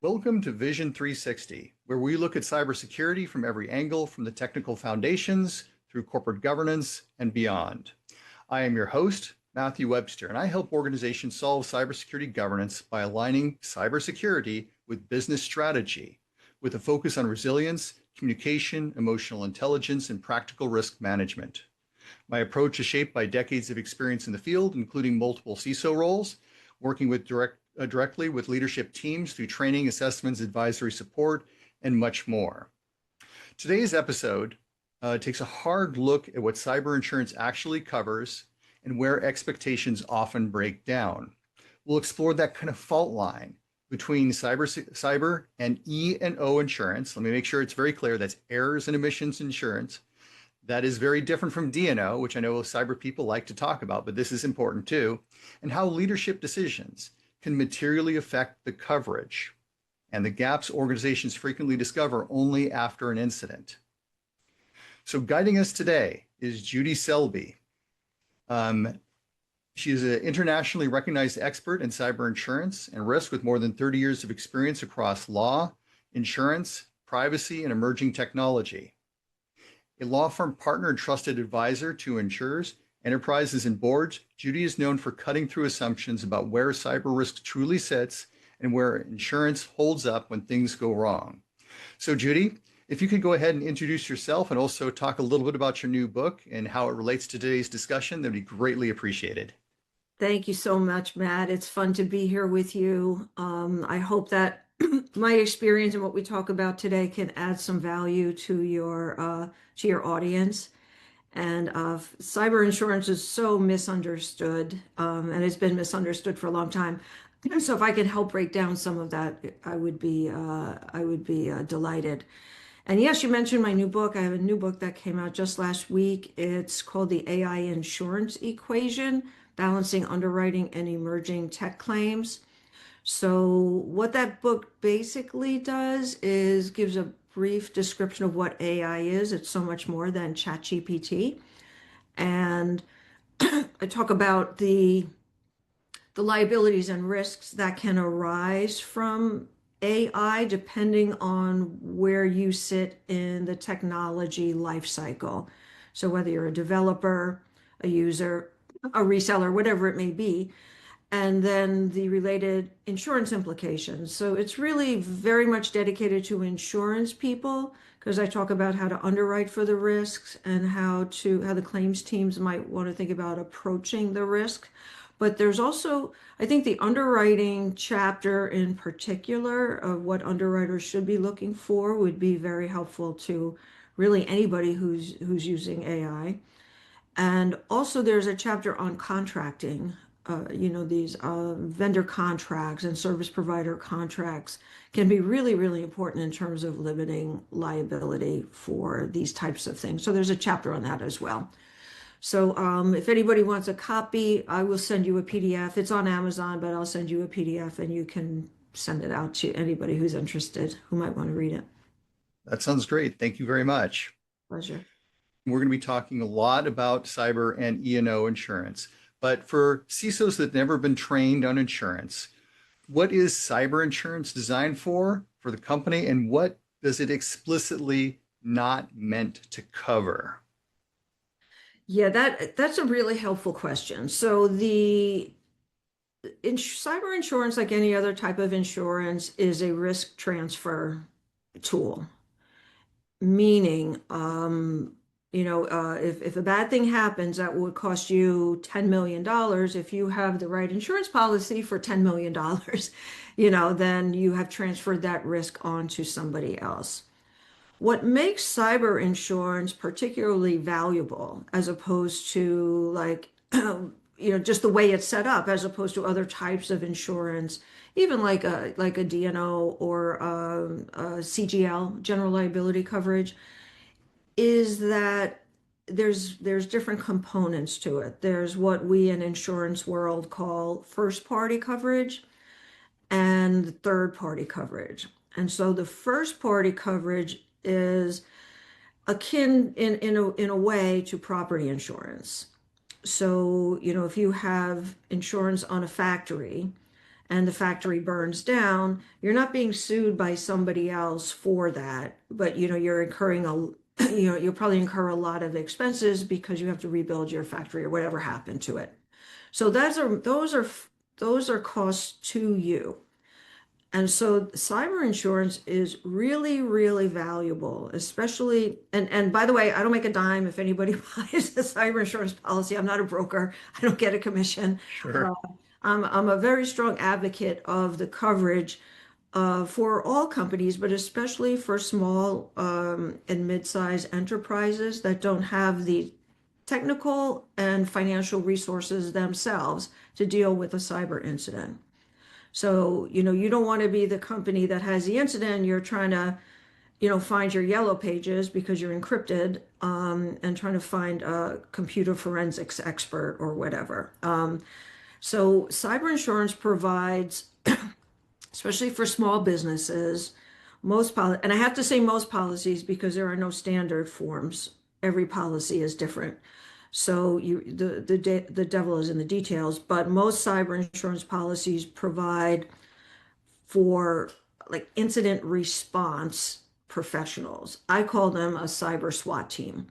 Welcome to Vision 360, where we look at cybersecurity from every angle, from the technical foundations through corporate governance and beyond. I am your host, Matthew Webster, and I help organizations solve cybersecurity governance by aligning cybersecurity with business strategy, with a focus on resilience, communication, emotional intelligence, and practical risk management. My approach is shaped by decades of experience in the field, including multiple CISO roles, working with directly with leadership teams through training, assessments, advisory support, and much more. Today's episode takes a hard look at what cyber insurance actually covers and where expectations often break down. We'll explore that kind of fault line between cyber and E&O insurance. Let me make sure it's very clear. That's errors and omissions insurance. That is very different from D&O, which I know cyber people like to talk about, but this is important too, and how leadership decisions can materially affect the coverage and the gaps organizations frequently discover only after an incident. So guiding us today is Judy Selby. She is an internationally recognized expert in cyber insurance and risk with more than 30 years of experience across law, insurance, privacy, and emerging technology. A law firm partner and trusted advisor to insurers, enterprises, and boards, Judy is known for cutting through assumptions about where cyber risk truly sits and where insurance holds up when things go wrong. So Judy, if you could go ahead and introduce yourself and also talk a little bit about your new book and how it relates to today's discussion, that'd be greatly appreciated. Thank you so much, Matt. It's fun to be here with you. I hope that my experience and what we talk about today can add some value to your audience. And cyber insurance is so misunderstood, and it's been misunderstood for a long time. So if I can help break down some of that, I would be delighted. And yes, you mentioned my new book. I have a new book that came out just last week. It's called The AI Insurance Equation: Balancing Underwriting and Emerging Tech Claims. So what that book basically does is gives a brief description of what AI is. It's so much more than ChatGPT. And I talk about the liabilities and risks that can arise from AI depending on where you sit in the technology life cycle. So whether you're a developer, a user, a reseller, whatever it may be, and then the related insurance implications. So it's really very much dedicated to insurance people, because I talk about how to underwrite for the risks and how the claims teams might want to think about approaching the risk. But there's also, I think, the underwriting chapter in particular of what underwriters should be looking for would be very helpful to really anybody who's using AI. And also there's a chapter on contracting. These vendor contracts and service provider contracts can be really, really important in terms of limiting liability for these types of things. So there's a chapter on that as well. So if anybody wants a copy, I will send you a PDF. It's on Amazon, but I'll send you a PDF and you can send it out to anybody who's interested, who might want to read it. That sounds great. Thank you very much. Pleasure. We're going to be talking a lot about cyber and E&O insurance. But for CISOs that have never been trained on insurance, what is cyber insurance designed for the company, and what does it explicitly not meant to cover? Yeah, that's a really helpful question. So cyber insurance, like any other type of insurance, is a risk transfer tool. Meaning, if a bad thing happens that would cost you $10 million, if you have the right insurance policy for $10 million, then you have transferred that risk onto somebody else. What makes cyber insurance particularly valuable, as opposed to just the way it's set up, as opposed to other types of insurance, even like a D&O or a CGL, general liability coverage, is that there's different components to it. There's what we in insurance world call first-party coverage and third-party coverage. And so the first-party coverage is akin in a way to property insurance. So, if you have insurance on a factory and the factory burns down, you're not being sued by somebody else for that, but you're incurring you'll probably incur a lot of expenses because you have to rebuild your factory or whatever happened to it. So those are costs to you. And so cyber insurance is really, really valuable, especially, and by the way, I don't make a dime if anybody buys a cyber insurance policy. I'm not a broker. I don't get a commission. Uh, Sure. I'm a very strong advocate of the coverage for all companies, but especially for small and mid-sized enterprises that don't have the technical and financial resources themselves to deal with a cyber incident. So, you don't want to be the company that has the incident. You're trying to, find your yellow pages because you're encrypted, and trying to find a computer forensics expert or whatever. So cyber insurance provides, especially for small businesses, and I have to say most policies because there are no standard forms. Every policy is different. So the devil is in the details, but most cyber insurance policies provide for like incident response professionals. I call them a cyber SWAT team.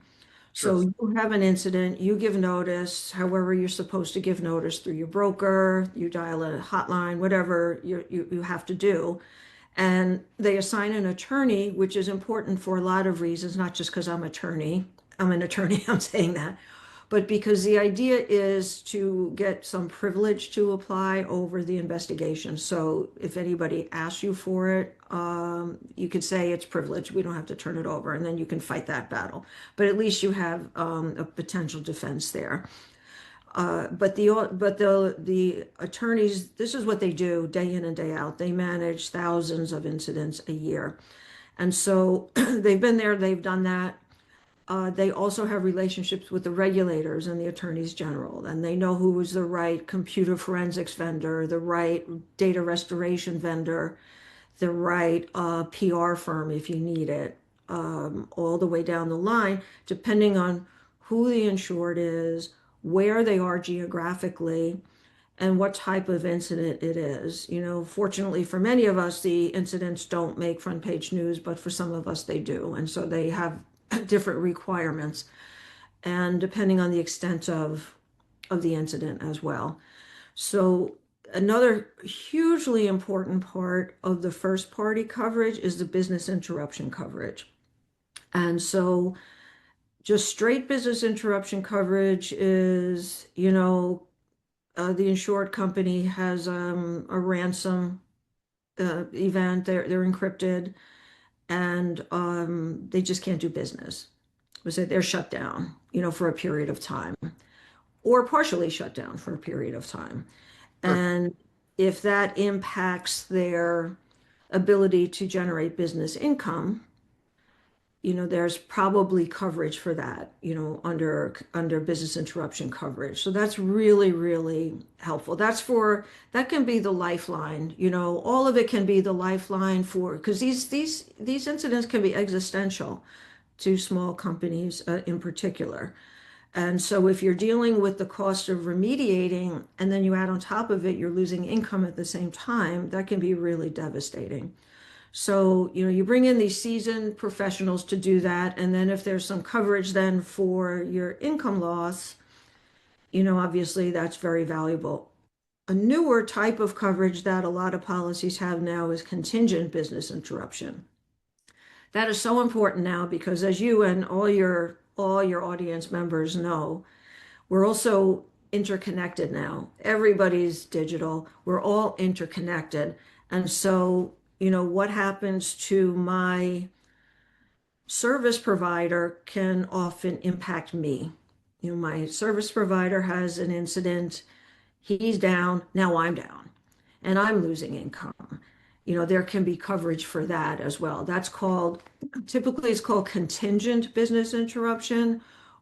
Sure. So you have an incident, you give notice, however you're supposed to give notice through your broker, you dial a hotline, whatever you have to do. And they assign an attorney, which is important for a lot of reasons, not just because I'm an attorney, I'm saying that, but because the idea is to get some privilege to apply over the investigation. So if anybody asks you for it, you could say it's privilege. We don't have to turn it over, and then you can fight that battle. But at least you have a potential defense there. But the attorneys, this is what they do day in and day out. They manage thousands of incidents a year, and so they've been there. They've done that. They also have relationships with the regulators and the attorneys general, and they know who is the right computer forensics vendor, the right data restoration vendor, the right PR firm if you need it, all the way down the line, depending on who the insured is, where they are geographically, and what type of incident it is. Fortunately for many of us, the incidents don't make front page news, but for some of us, they do. And so they have different requirements, and depending on the extent of the incident as well. So another hugely important part of the first party coverage is the business interruption coverage. And so just straight business interruption coverage is, the insured company has a ransom event. They're encrypted, and they just can't do business. So they're shut down, for a period of time, or partially shut down for a period of time. Sure. And if that impacts their ability to generate business income, there's probably coverage for that, under business interruption coverage. So that's really, really helpful. That can be the lifeline, all of it can be the lifeline because these incidents can be existential to small companies, in particular. And so if you're dealing with the cost of remediating and then you add on top of it, you're losing income at the same time, that can be really devastating. So, you bring in these seasoned professionals to do that. And then if there's some coverage then for your income loss, obviously that's very valuable. A newer type of coverage that a lot of policies have now is contingent business interruption. That is so important now because, as you and all your audience members know, we're also interconnected now. Everybody's digital. We're all interconnected. And so, what happens to my service provider can often impact me. My service provider has an incident, he's down, now I'm down, and I'm losing income. There can be coverage for that as well. Typically it's called contingent business interruption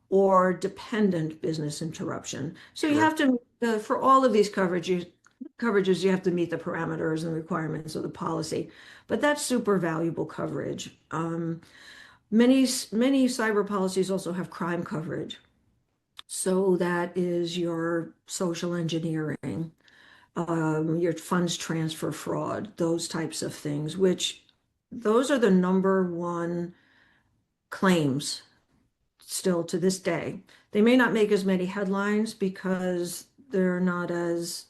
or dependent business interruption. So you Sure. have to, for all of these coverages, you have to meet the parameters and requirements of the policy. But that's super valuable coverage. Many cyber policies also have crime coverage. So that is your social engineering. your funds transfer fraud, those types of things, which those are the number one claims still to this day. They may not make as many headlines because they're not as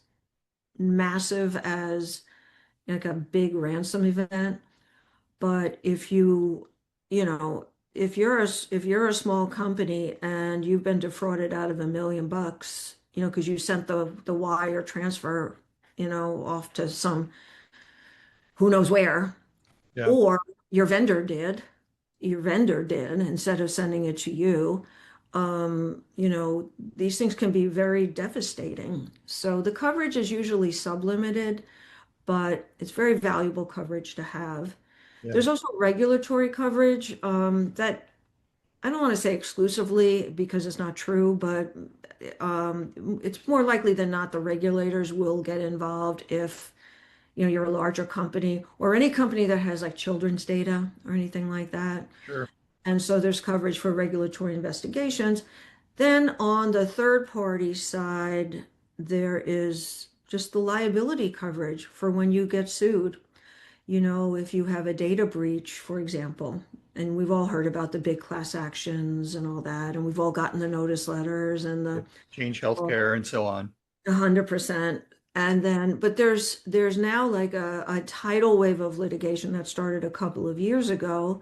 massive as like a big ransom event. But if you know, if you're a small company and you've been defrauded out of $1 million, because you sent the wire transfer, off to some who knows where, Yeah. or your vendor did, instead of sending it to you. These things can be very devastating. So the coverage is usually sublimited, but it's very valuable coverage to have. Yeah. There's also regulatory coverage that I don't want to say exclusively because it's not true, but it's more likely than not the regulators will get involved if you're a larger company or any company that has like children's data or anything like that. Sure. And so there's coverage for regulatory investigations. Then on the third party side, there is just the liability coverage for when you get sued. If you have a data breach, for example, and we've all heard about the big class actions and all that, and we've all gotten the notice letters and the Change healthcare and so on. 100%. And then, but there's now like a tidal wave of litigation that started a couple of years ago.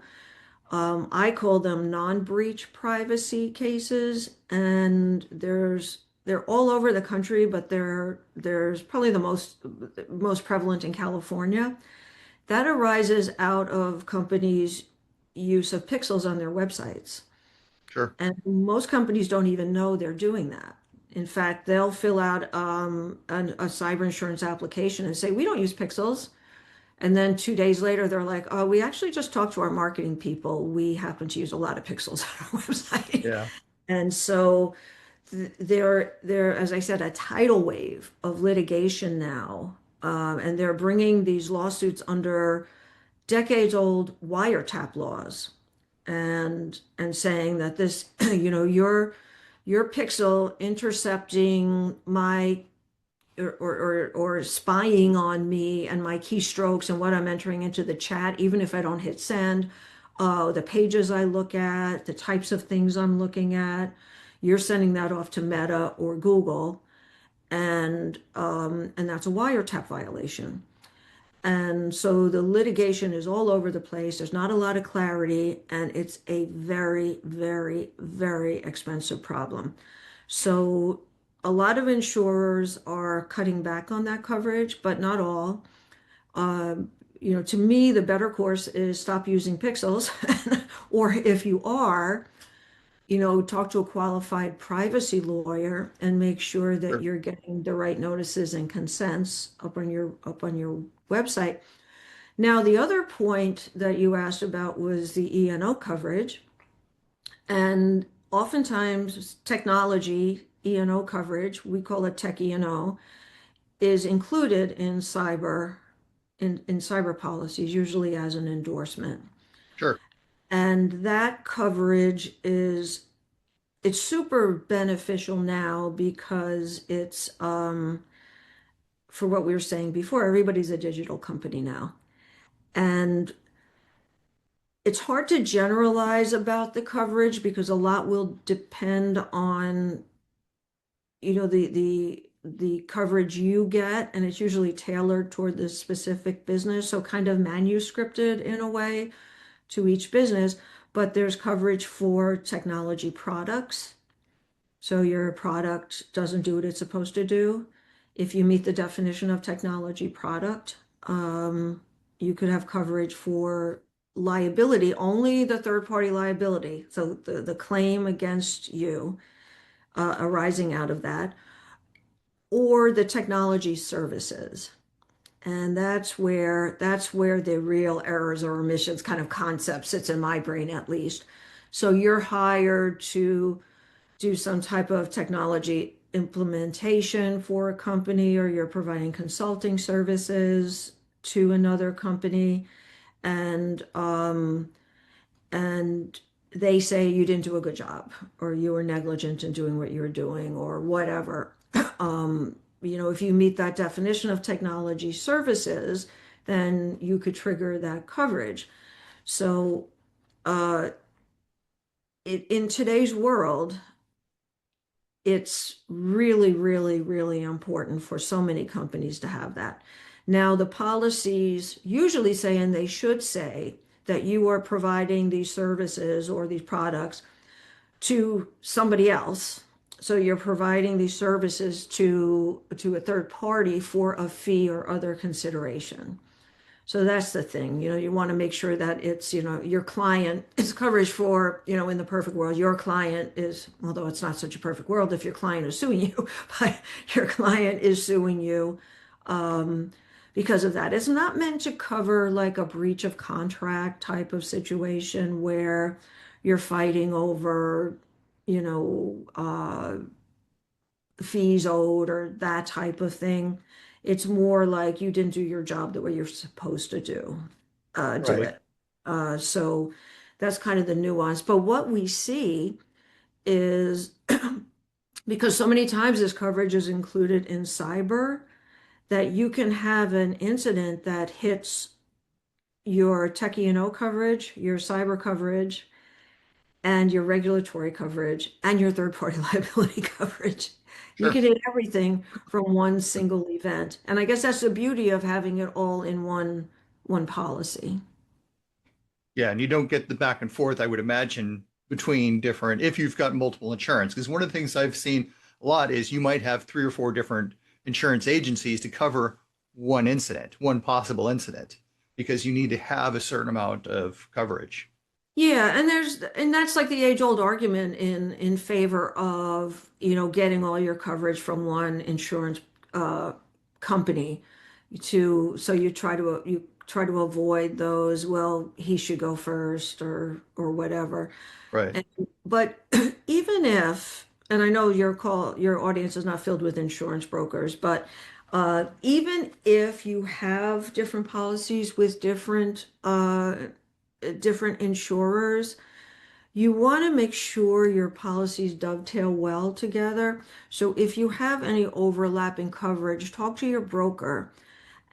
I call them non-breach privacy cases, and they're all over the country, but there's probably the most prevalent in California. That arises out of companies' use of pixels on their websites. Sure. And most companies don't even know they're doing that. In fact, they'll fill out a cyber insurance application and say, we don't use pixels. And then 2 days later, they're like, oh, we actually just talked to our marketing people. We happen to use a lot of pixels on our website. Yeah. And so there, as I said, a tidal wave of litigation now. And they're bringing these lawsuits under decades-old wiretap laws and saying that this, your pixel intercepting my or spying on me and my keystrokes and what I'm entering into the chat, even if I don't hit send, the pages I look at, the types of things I'm looking at, you're sending that off to Meta or Google, and that's a wiretap violation. And so the litigation is all over the place. There's not a lot of clarity, and it's a very, very, very expensive problem. So a lot of insurers are cutting back on that coverage, but not all. To me, the better course is stop using pixels, or if you are, talk to a qualified privacy lawyer and make sure that Sure. you're getting the right notices and consents up on your website. Now, the other point that you asked about was the E&O coverage, and oftentimes technology E&O coverage, we call it tech E&O, is included in cyber policies, usually as an endorsement. Sure. And that coverage it's super beneficial now because it's for what we were saying before, everybody's a digital company now. And it's hard to generalize about the coverage because a lot will depend on, the coverage you get, and it's usually tailored toward the specific business, so kind of manuscripted in a way to each business. But there's coverage for technology products. So your product doesn't do what it's supposed to do. If you meet the definition of technology product, you could have coverage for liability, only the third party liability. So the claim against you arising out of that, or the technology services. And that's where the real errors or omissions kind of concept sits in my brain, at least. So you're hired to do some type of technology implementation for a company, or you're providing consulting services to another company, and and they say you didn't do a good job, or you were negligent in doing what you were doing, or whatever. if you meet that definition of technology services, then you could trigger that coverage. So, uh, in today's world, it's really, really, really important for so many companies to have that. Now, the policies usually say, and they should say, that you are providing these services or these products to somebody else. So you're providing these services to a third party for a fee or other consideration. So that's the thing, you want to make sure that it's, your client is coverage for, in the perfect world, your client is, although it's not such a perfect world if your client is suing you, but your client is suing you um, because of that. It's not meant to cover like a breach of contract type of situation where you're fighting over, you know, uh, fees owed or that type of thing. It's more like you didn't do your job the way you're supposed to do Right. it. So that's kind of the nuance. But what we see is because so many times this coverage is included in cyber, that you can have an incident that hits your tech E&O coverage, your cyber coverage, and your regulatory coverage and your third party liability coverage. You Sure. can hit everything from one single event. And I guess that's the beauty of having it all in one policy. Yeah, and you don't get the back and forth, I would imagine, between different, if you've got multiple insurance. Because one of the things I've seen a lot is you might have three or four different insurance agencies to cover one incident, one possible incident, because you need to have a certain amount of coverage. Yeah, and that's like the age-old argument in favor of, getting all your coverage from one insurance uh company so you try to avoid those, well, he should go first or whatever. Right. And, but even if, and I know your audience is not filled with insurance brokers, but even if you have different policies with different insurers, you want to make sure your policies dovetail well together. So if you have any overlapping coverage, talk to your broker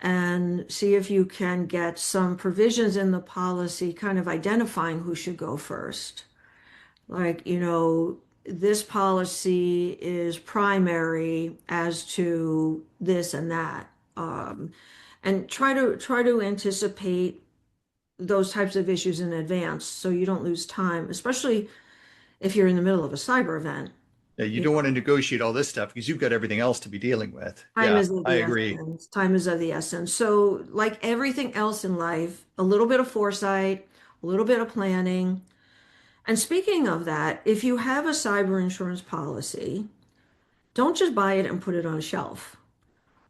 and see if you can get some provisions in the policy kind of identifying who should go first. Like, this policy is primary as to this and that. And try to anticipate those types of issues in advance so you don't lose time, especially if you're in the middle of a cyber event. Yeah, you You don't know, want to negotiate all this stuff because you've got everything else to be dealing with. time Yeah, is of I the agree. essence. Time is of the essence. So, like everything else in life, a little bit of foresight, a little bit of planning. And speaking of that, if you have a cyber insurance policy, don't just buy it and put it on a shelf.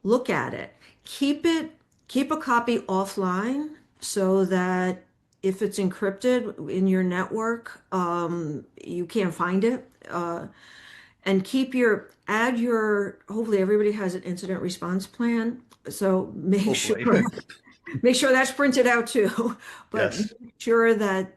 Look at it. Keep it, keep a copy offline so that if it's encrypted in your network, you can't find it. And hopefully everybody has an incident response plan. So make sure Hopefully. make sure that's printed out too. But Yes, make sure that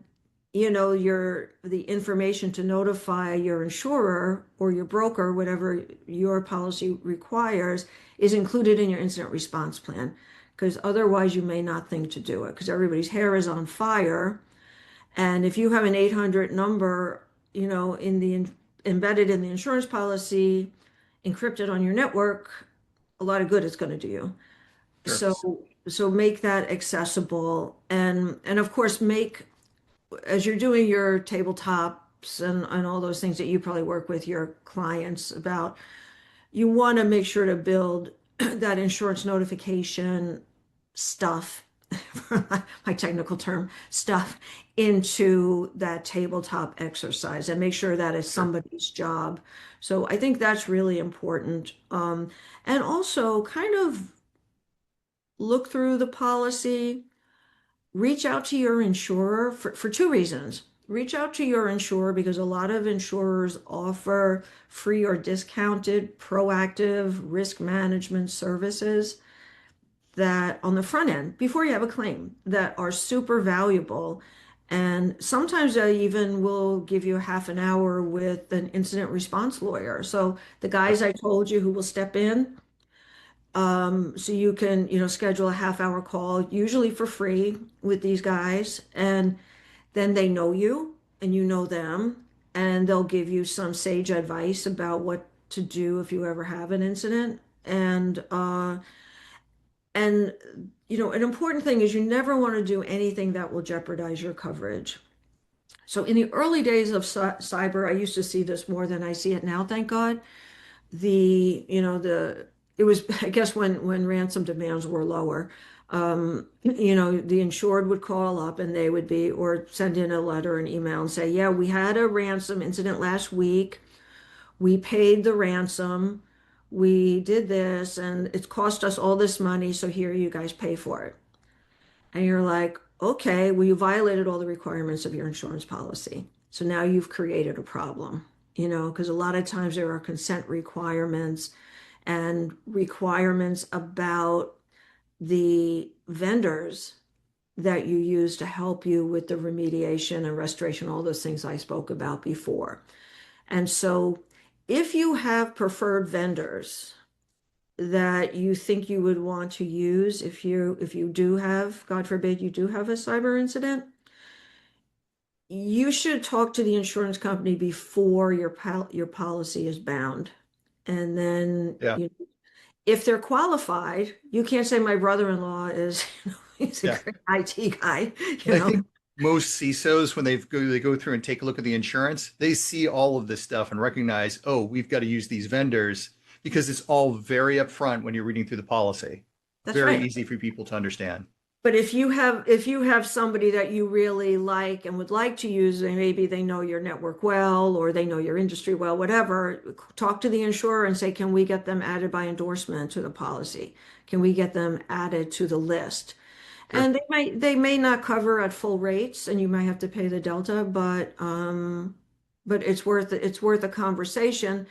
the information to notify your insurer or your broker, whatever your policy requires, is included in your incident response plan. Because otherwise you may not think to do it because everybody's hair is on fire. And if you have an 800 number, embedded in the insurance policy, encrypted on your network, a lot of good it's going to do you. sure. So make that accessible, and of course make, as you're doing your tabletops and all those things that you probably work with your clients about, you want to make sure to build that insurance notification stuff, for my technical term, stuff, into that tabletop exercise and make sure that it's Sure. somebody's job. So I think that's really important. And also kind of look through the policy, reach out to your insurer for two reasons. Reach out to your insurer because a lot of insurers offer free or discounted proactive risk management services that on the front end before you have a claim that are super valuable. And sometimes I even will give you a half an hour with an incident response lawyer. So the Sure. guys I told you who will step in, So you can, schedule a half-hour call, usually for free with these guys, and then they know you and you know them, and they'll give you some sage advice about what to do if you ever have an incident. And an important thing is you never want to do anything that will jeopardize your coverage. So in the early days of cyber, I used to see this more than I see it now, thank God. It was, I guess, when ransom demands were lower. The insured would call up and they would be, or send in a letter, an email and say, yeah, we had a ransom incident last week. We paid the ransom. We did this and it cost us all this money. So here you guys pay for it. And you're like, okay, well, you violated all the requirements of your insurance policy. So now you've created a problem, because a lot of times there are consent requirements and requirements about the vendors that you use to help you with the remediation and restoration, all those things I spoke about before. And so if you have preferred vendors that you think you would want to use if you do have, God forbid, you do have a cyber incident, you should talk to the insurance company before your policy is bound. And then Yeah. if they're qualified, you can't say my brother-in-law is, he's a Yeah. great IT guy, And I think most CISOs, when they go through and take a look at the insurance, they see all of this stuff and recognize, oh, we've got to use these vendors because it's all very upfront when you're reading through the policy. That's Very right. easy for people to understand. But if you have somebody that you really like and would like to use, and maybe they know your network well or they know your industry well, whatever, talk to the insurer and say, can we get them added by endorsement to the policy? Can we get them added to the list? Sure. And they may not cover at full rates, and you might have to pay the delta, but it's worth a conversation.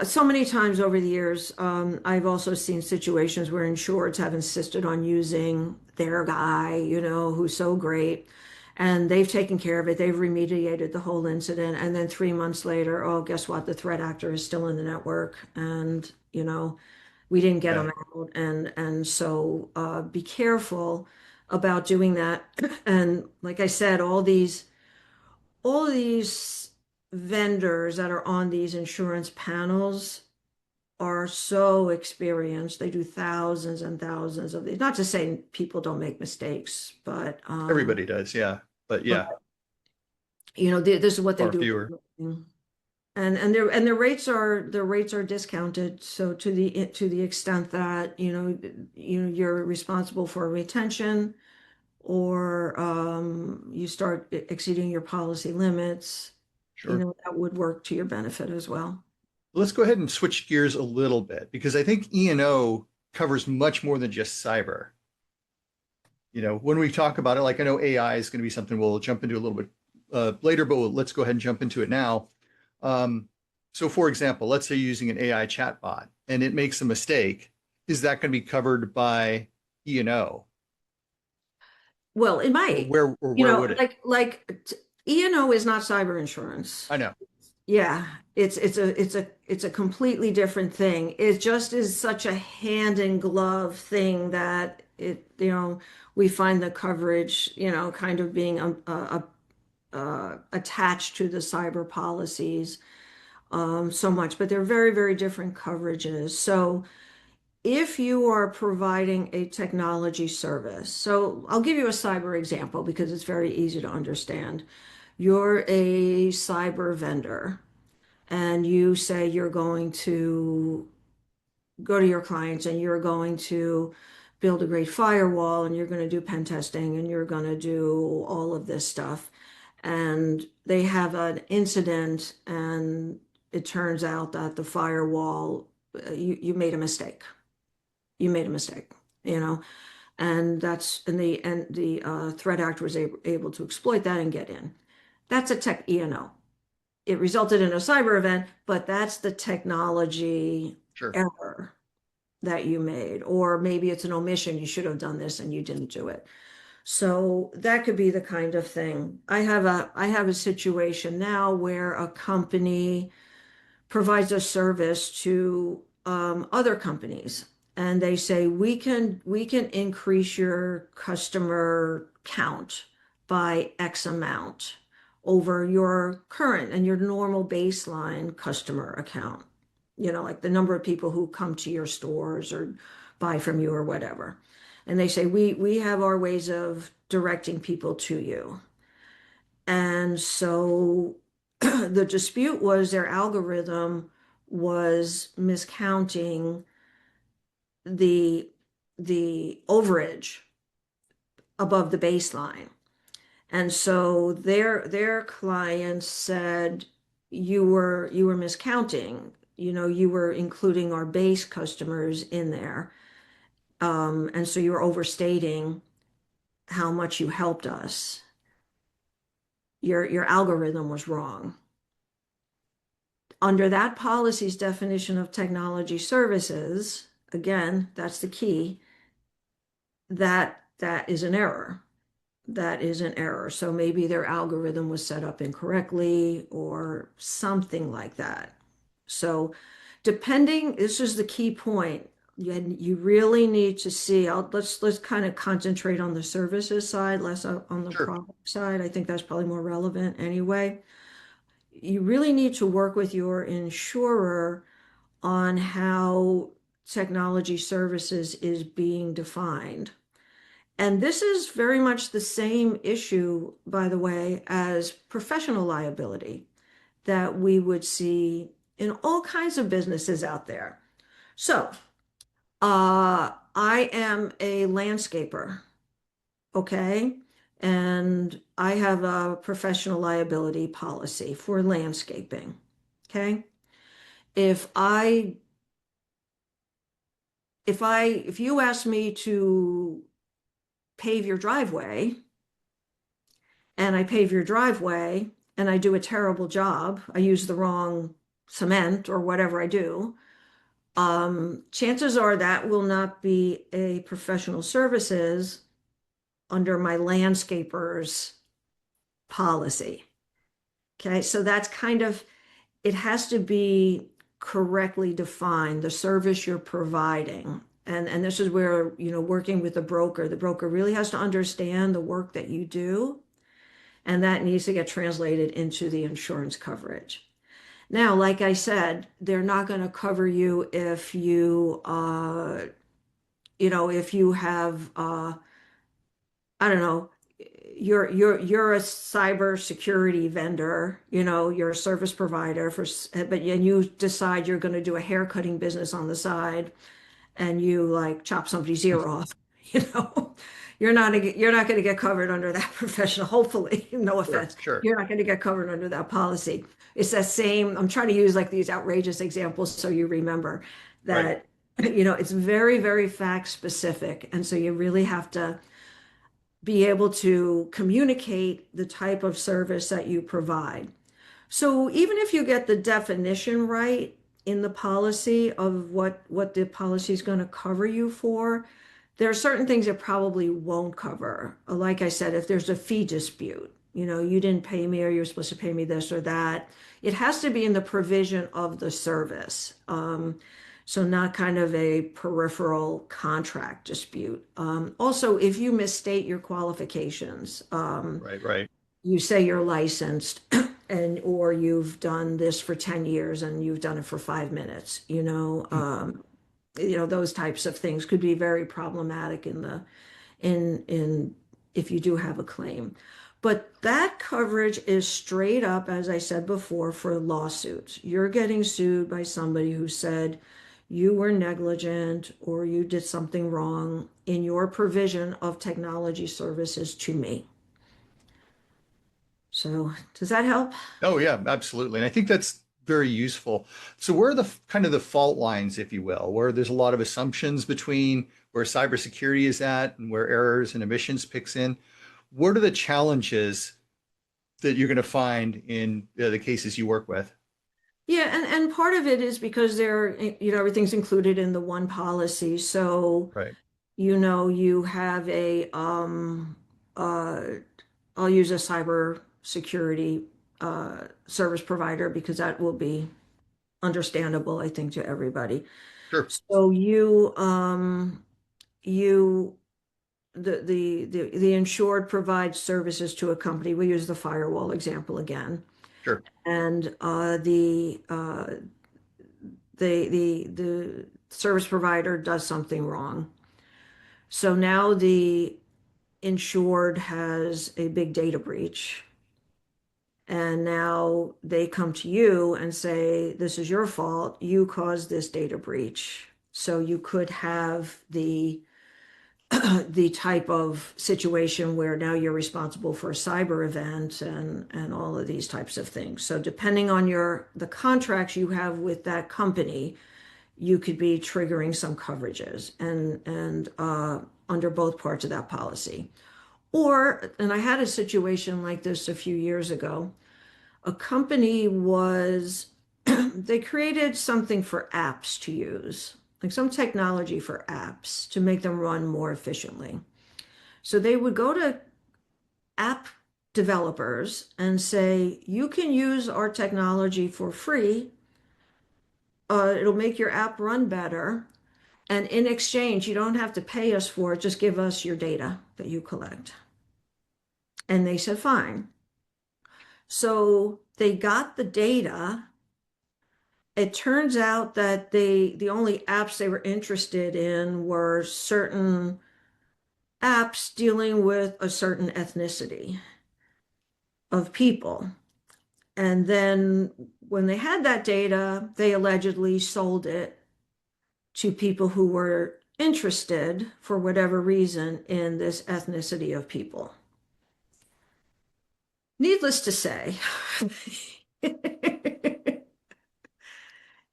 So many times over the years, I've also seen situations where insureds have insisted on using their guy, who's so great, and they've taken care of it. They've remediated the whole incident, and then 3 months later, oh, guess what? The threat actor is still in the network, and we didn't get Yeah. them out, and so be careful about doing that. And like I said, all these vendors that are on these insurance panels are so experienced. They do thousands and thousands of these. Not to say people don't make mistakes, but Everybody does. Yeah. But yeah, this is what they far do. fewer. And their rates are discounted. So to the extent that you're responsible for retention, or you start exceeding your policy limits, Sure. that would work to your benefit as well. Let's go ahead and switch gears a little bit because I think E&O covers much more than just cyber. When we talk about it, like I know AI is going to be something we'll jump into a little bit later, but let's go ahead and jump into it now. So for example, let's say you're using an AI chatbot and it makes a mistake. Is that going to be covered by E&O? Well, it Or might, where would it? E&O is not cyber insurance. I know. Yeah, it's a completely different thing. It just is such a hand in glove thing that we find the coverage, kind of being attached to the cyber policies so much, but they're very, very different coverages. So if you are providing a technology service, so I'll give you a cyber example because it's very easy to understand. You're a cyber vendor and you say you're going to go to your clients and you're going to build a great firewall and you're going to do pen testing and you're going to do all of this stuff. And they have an incident and it turns out that the firewall, you made a mistake. You made a mistake, you know, and the threat actor was able to exploit that and get in. That's a tech E&O. It resulted in a cyber event, but that's the technology Sure. error that you made, or maybe it's an omission. You should have done this and you didn't do it. So that could be the kind of thing. I have a situation now where a company provides a service to other companies. and they say we can increase your customer count by X amount over your current and your normal baseline customer account. Like the number of people who come to your stores or buy from you or whatever. And they say we have our ways of directing people to you. And so the dispute was their algorithm was miscounting the the overage above the baseline. And so their clients said you were miscounting. You were including our base customers in there. And so you were overstating how much you helped us. Your algorithm was wrong. Under that policy's definition of technology services, again, that's the key, that is an error. That is an error. So maybe their algorithm was set up incorrectly or something like that. So this is the key point. You really need to see, let's kind of concentrate on the services side, less on the Sure. product side. I think that's probably more relevant anyway. You really need to work with your insurer on how technology services is being defined. And this is very much the same issue, by the way, as professional liability that we would see in all kinds of businesses out there. So, I am a landscaper, okay? And I have a professional liability policy for landscaping, okay? If I if you ask me to pave your driveway and I pave your driveway and I do a terrible job, I use the wrong cement or whatever I do, chances are that will not be a professional services under my landscaper's policy. Okay, so that's kind of, it has to be correctly defined, the service you're providing. And this is where, working with the broker really has to understand the work that you do, and that needs to get translated into the insurance coverage. Now, like I said, they're not going to cover you if if you have, I don't know, you're a cybersecurity vendor, you're a service provider but and you decide you're going to do a hair cutting business on the side, and you like chop somebody's ear off, you know, you're not going to get covered under that professional. Hopefully, no Sure. offense, Sure. you're not going to get covered under that policy. It's that same. I'm trying to use like these outrageous examples so you remember Right. that it's very, very fact specific, and so you really have to be able to communicate the type of service that you provide. So even if you get the definition right in the policy of what the policy is going to cover you for, there are certain things it probably won't cover. Like I said, if there's a fee dispute, you didn't pay me or you're supposed to pay me this or that, it has to be in the provision of the service. So not kind of a peripheral contract dispute. Also, if you misstate your qualifications, Right. Right. you say you're licensed and or you've done this for 10 years and you've done it for 5 minutes, those types of things could be very problematic in if you do have a claim. But that coverage is straight up, as I said before, for lawsuits. You're getting sued by somebody who said you were negligent or you did something wrong in your provision of technology services to me. So, does that help? Oh, yeah, absolutely. And I think that's very useful. So where are the kind of the fault lines, if you will, where there's a lot of assumptions between where cybersecurity is at and where errors and omissions picks in? What are the challenges that you're going to find in the cases you work with? Yeah, and part of it is because everything's included in the one policy. So, Right. you have uh I'll use a cyber security service provider because that will be understandable, I think, to everybody. Sure. So you the insured provides services to a company. We use the firewall example again, Sure. and the service provider does something wrong. So now the insured has a big data breach, and now they come to you and say, "This is your fault. You caused this data breach." So you could have the type of situation where now you're responsible for a cyber event and all of these types of things. So depending on the contracts you have with that company, you could be triggering some coverages and under both parts of that policy. Or, and I had a situation like this a few years ago. A company was they created something for apps to use, like some technology for apps to make them run more efficiently. So they would go to app developers and say, you can use our technology for free. It'll make your app run better. And in exchange, you don't have to pay us for it. Just give us your data that you collect. And they said, fine. So they got the data. It turns out that the only apps they were interested in were certain apps dealing with a certain ethnicity of people. And then when they had that data, they allegedly sold it to people who were interested, for whatever reason, in this ethnicity of people. Needless to say,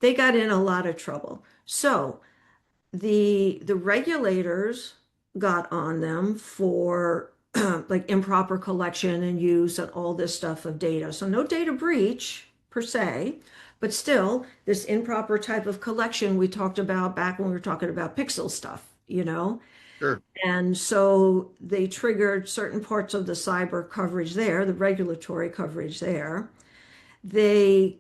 they got in a lot of trouble. So the regulators got on them for like improper collection and use and all this stuff of data. So no data breach per se, but still this improper type of collection we talked about back when we were talking about pixel stuff, you know? Sure. And so they triggered certain parts of the cyber coverage there, the regulatory coverage there. They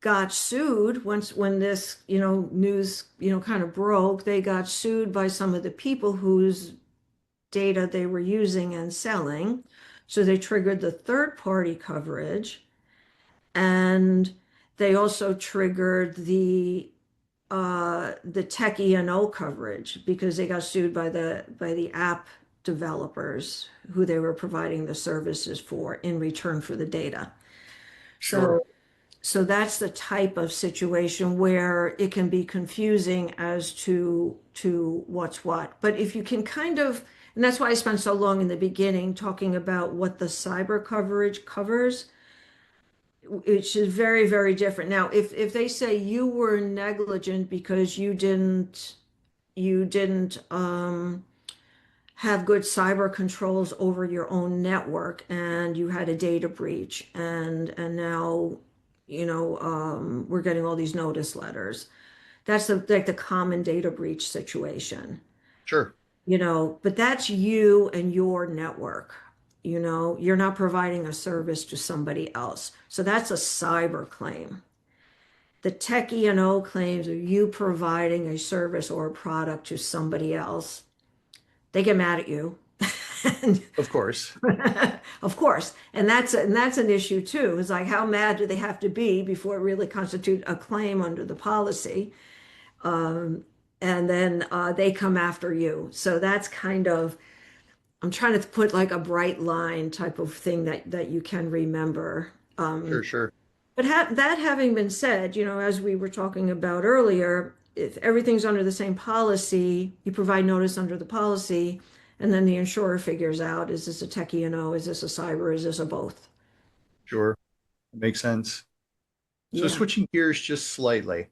got sued when this, news, kind of broke. They got sued by some of the people whose data they were using and selling. So they triggered the third party coverage. And they also triggered the tech E&O coverage because they got sued by the app developers who they were providing the services for in return for the data. Sure. So so that's the type of situation where it can be confusing as to what's what. But if you can kind of, and that's why I spent so long in the beginning talking about what the cyber coverage covers, which is very, very different. Now, if they say you were negligent because you didn't have good cyber controls over your own network and you had a data breach and now we're getting all these notice letters. That's like the common data breach situation, Sure. but that's you and your network. You're not providing a service to somebody else, so that's a cyber claim. The tech E&O claims are you providing a service or a product to somebody else. They get mad at you. And Of course. of course, and that's an issue too. It's like how mad do they have to be before it really constitute a claim under the policy? And then they come after you. So that's kind of I'm trying to put like a bright line type of thing that you can remember. Sure. Sure. But that having been said, as we were talking about earlier, if everything's under the same policy, you provide notice under the policy, and then the insurer figures out, is this a tech E&O? Is this a cyber? Is this a both? Sure. That makes sense. So Yeah. switching gears just slightly.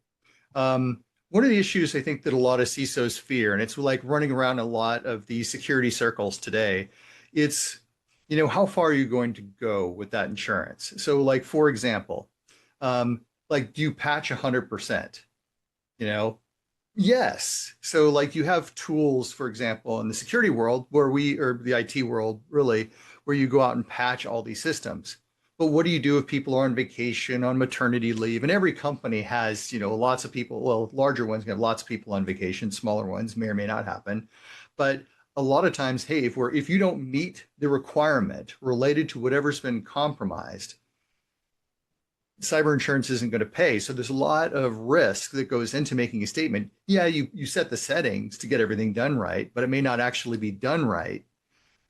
One of the issues I think that a lot of CISOs fear, and it's like running around a lot of the security circles today, it's, how far are you going to go with that insurance? So like, for example, like, do you patch 100%? You know, yes. So like you have tools, for example, in the security world or the IT world, really, where you go out and patch all these systems. But what do you do if people are on vacation, on maternity leave? And every company has, lots of people. Well, larger ones can have lots of people on vacation. Smaller ones may or may not happen. But a lot of times, hey, if you don't meet the requirement related to whatever's been compromised, cyber insurance isn't going to pay. So there's a lot of risk that goes into making a statement. Yeah, you set the settings to get everything done right, but it may not actually be done right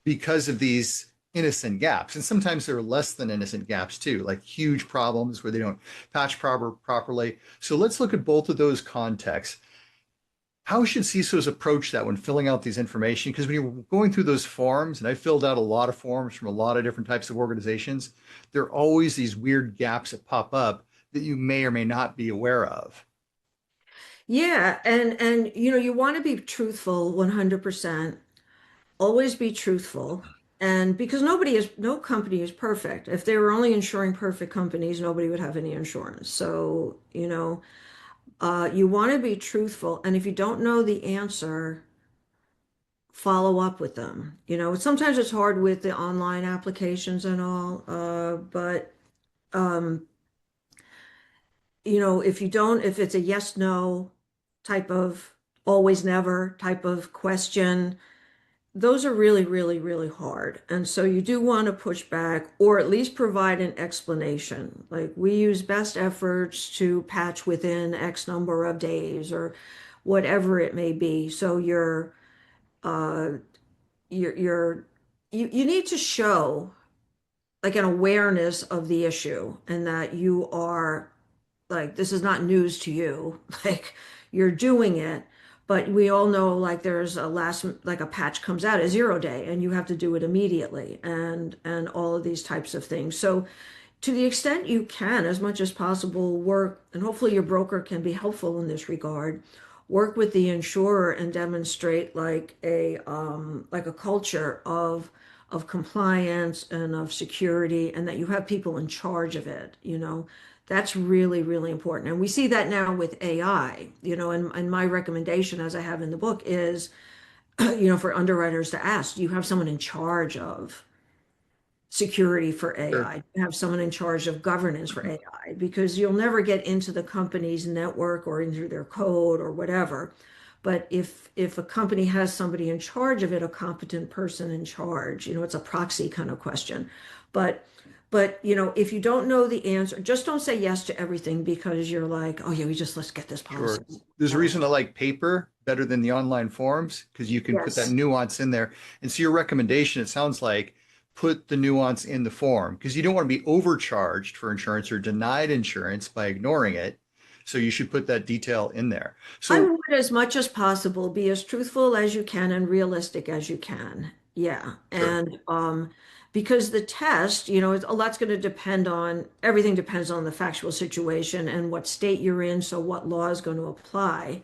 because of these innocent gaps. And sometimes there are less than innocent gaps too, like huge problems where they don't patch properly. So let's look at both of those contexts. How should CISOs approach that when filling out these information? Because when you're going through those forms, and I filled out a lot of forms from a lot of different types of organizations, there are always these weird gaps that pop up that you may or may not be aware of. Yeah, and you want to be truthful 100%. Always be truthful. And because no company is perfect. If they were only insuring perfect companies, nobody would have any insurance. So, you want to be truthful. And if you don't know the answer, follow up with them. Sometimes it's hard with the online applications and all, but um, if it's a yes, no type of always never type of question, those are really, really, really hard. And so you do want to push back or at least provide an explanation. Like we use best efforts to patch within X number of days or whatever it may be. So uh you're you need to show like an awareness of the issue and that you are like this is not news to you. Like you're doing it, but we all know like there's like a patch comes out a 0 day and you have to do it immediately and all of these types of things. So to the extent you can, as much as possible, work, and hopefully your broker can be helpful in this regard, work with the insurer and demonstrate like a culture of compliance and of security and that you have people in charge of it. That's really, really important. And we see that now with AI, and my recommendation, as I have in the book, is, for underwriters to ask, do you have someone in charge of security for Sure. AI? Do you have someone in charge of governance for AI? Because you'll never get into the company's network or into their code or whatever. But if a company has somebody in charge of it, a competent person in charge, it's a proxy kind of question. But if you don't know the answer, just don't say yes to everything because you're like, oh yeah, let's get this policy. Sure. There's a reason I like paper better than the online forms because you can put that Yes. nuance in there. And so your recommendation, it sounds like, put the nuance in the form because you don't want to be overcharged for insurance or denied insurance by ignoring it. So you should put that detail in there. I So would, as much as possible, be as truthful as you can and realistic as you can. Yeah. sure. And because the test, a lot's going to depend on everything depends on the factual situation and what state you're in, so what law is going to apply.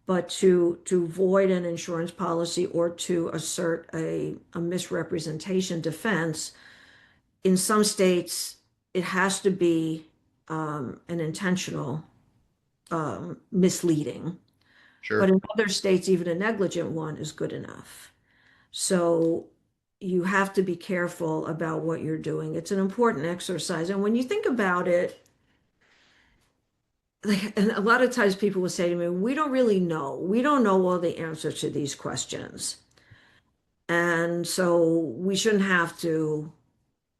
But to void an insurance policy or to assert a misrepresentation defense, in some states, it has to be an intentional misleading. But Sure. in other states, even a negligent one is good enough. So you have to be careful about what you're doing. It's an important exercise. And when you think about it, like, and a lot of times people will say to me, we don't really know. We don't know all the answers to these questions. And so we shouldn't have to,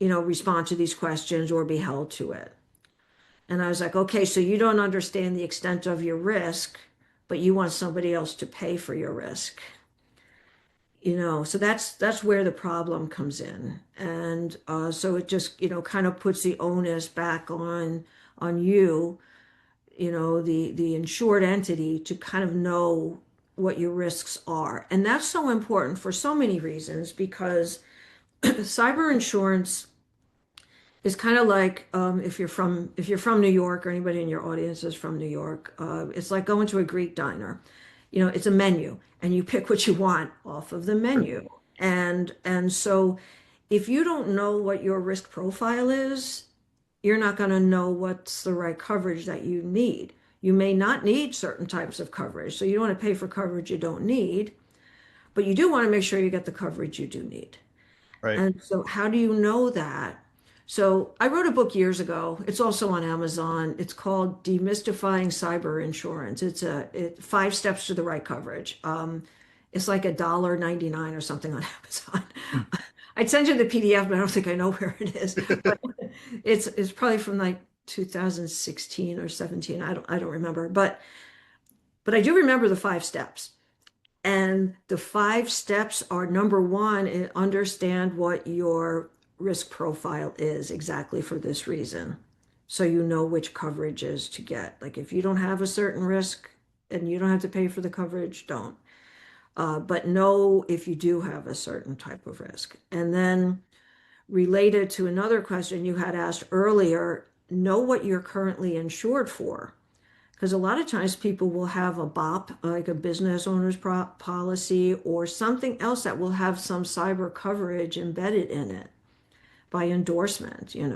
respond to these questions or be held to it. And I was like, okay, so you don't understand the extent of your risk, but you want somebody else to pay for your risk. So that's where the problem comes in. And so it just, kind of puts the onus back on you, the insured entity to kind of know what your risks are. And that's so important for so many reasons because cyber insurance is kind of like if you're from New York or anybody in your audience is from New York, it's like going to a Greek diner. It's a menu and you pick what you want off of the Sure. menu. And so if you don't know what your risk profile is, you're not going to know what's the right coverage that you need. You may not need certain types of coverage, so you don't want to pay for coverage you don't need, but you do want to make sure you get the coverage you do need. Right. And so how do you know that? So I wrote a book years ago. It's also on Amazon. It's called Demystifying Cyber Insurance. Five steps to the right coverage. It's like $1.99 or something on Amazon. I'd send you the PDF, but I don't think I know where it is. But it's probably from like 2016 or 17. I don't remember. But I do remember the five steps. And the five steps are number one, understand what your risk profile is exactly for this reason. So you know which coverages to get. Like if you don't have a certain risk and you don't have to pay for the coverage, don't. But know if you do have a certain type of risk. And then related to another question you had asked earlier, know what you're currently insured for. Because a lot of times people will have a BOP, like a business owner's policy, or something else that will have some cyber coverage embedded in it by endorsement, and